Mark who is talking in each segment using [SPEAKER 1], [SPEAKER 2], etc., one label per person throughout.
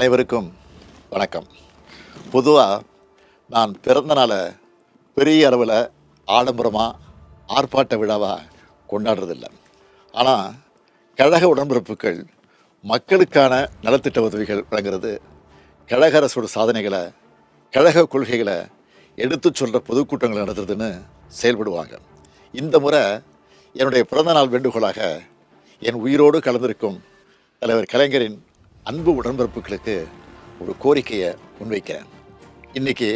[SPEAKER 1] அனைவருக்கும் வணக்கம். பொதுவாக நான் பிறந்த நாளை பெரிய அளவில் ஆடம்பரமாக ஆர்ப்பாட்ட விழாவாக கொண்டாடுறதில்லை. ஆனால் கழக உடன்பிறப்புகள் மக்களுக்கான நலத்திட்ட உதவிகள் வழங்குறது, கழக அரசோட சாதனைகளை, கழக கொள்கைகளை எடுத்து சொல்கிற பொதுக்கூட்டங்கள் நடத்துறதுன்னு செயல்படுவாங்க. இந்த முறை என்னுடைய பிறந்தநாள் வேண்டுகோளாக என் உயிரோடு கலந்திருக்கும் தலைவர் கலைஞரின் அன்பு உடன்பிறப்புகளுக்கு ஒரு கோரிக்கையை முன்வைக்கிறேன். இன்றைக்கி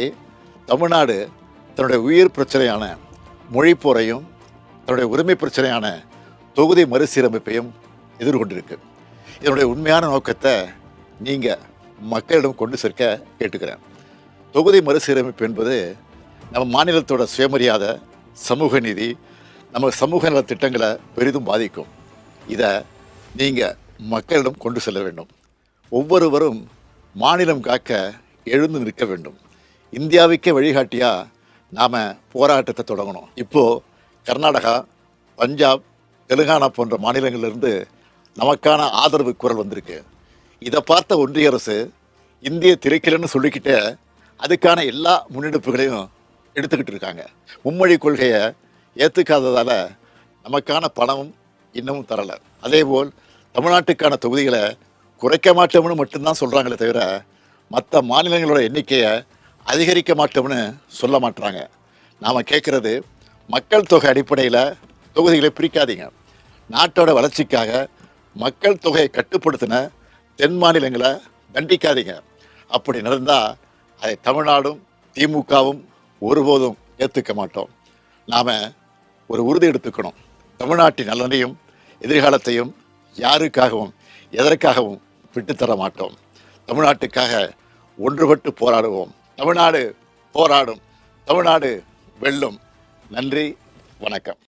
[SPEAKER 1] தமிழ்நாடு தன்னுடைய உயிர் பிரச்சனையான மொழிப்போரையும் தன்னுடைய உரிமை பிரச்சனையான தொகுதி மறுசீரமைப்பையும் எதிர்கொண்டிருக்கு. இதனுடைய உண்மையான நோக்கத்தை நீங்கள் மக்களிடம் கொண்டு சேர்க்க கேட்டுக்கிறேன். தொகுதி மறுசீரமைப்பு என்பது நம்ம மாநிலத்தோட சுயமரியாதை, சமூக நீதி, நம்ம சமூக நல திட்டங்களை பெரிதும் பாதிக்கும். இதை நீங்கள் மக்களிடம் கொண்டு செல்ல வேண்டும். ஒவ்வொருவரும் மாநிலம் காக்க எழுந்து நிற்க வேண்டும். இந்தியாவுக்கே வழிகாட்டியாக நாம் போராட்டத்தை தொடங்கணும். இப்போது கர்நாடகா, பஞ்சாப், தெலுங்கானா போன்ற மாநிலங்களிலிருந்து நமக்கான ஆதரவு குரல் வந்திருக்கு. இதை பார்த்த ஒன்றிய அரசு இந்திய திரைக்கலன்னு சொல்லிக்கிட்டே அதுக்கான எல்லா முன்னெடுப்புகளையும் எடுத்துக்கிட்டு இருக்காங்க. மும்மொழி கொள்கையை ஏற்றுக்காததால் நமக்கான பணமும் இன்னமும் தரலை. அதேபோல் தமிழ்நாட்டுக்கான தொகுதிகளை குறைக்க மாட்டோம்னு மட்டும்தான் சொல்கிறாங்களே தவிர மற்ற மாநிலங்களோட எண்ணிக்கையை அதிகரிக்க மாட்டோம்னு சொல்ல மாட்டுறாங்க. நாம் கேட்குறது, மக்கள் தொகை அடிப்படையில் தொகுதிகளை பிரிக்காதீங்க. நாட்டோட வளர்ச்சிக்காக மக்கள் தொகையை கட்டுப்படுத்தின தென் மாநிலங்களை தண்டிக்காதீங்க. அப்படி நடந்தால் அதை தமிழ்நாடும் திமுகவும் ஒருபோதும் ஏற்றுக்க மாட்டோம். நாம் ஒரு உறுதி எடுத்துக்கணும். தமிழ்நாட்டின் நலனையும் எதிர்காலத்தையும் யாருக்காகவும் எதற்காகவும் விட்டுத்தர மாட்டோம். தமிழ்நாட்டுக்காக ஒன்றுபட்டு போராடுவோம். தமிழ்நாடு போராடும், தமிழ்நாடு வெல்லும். நன்றி, வணக்கம்.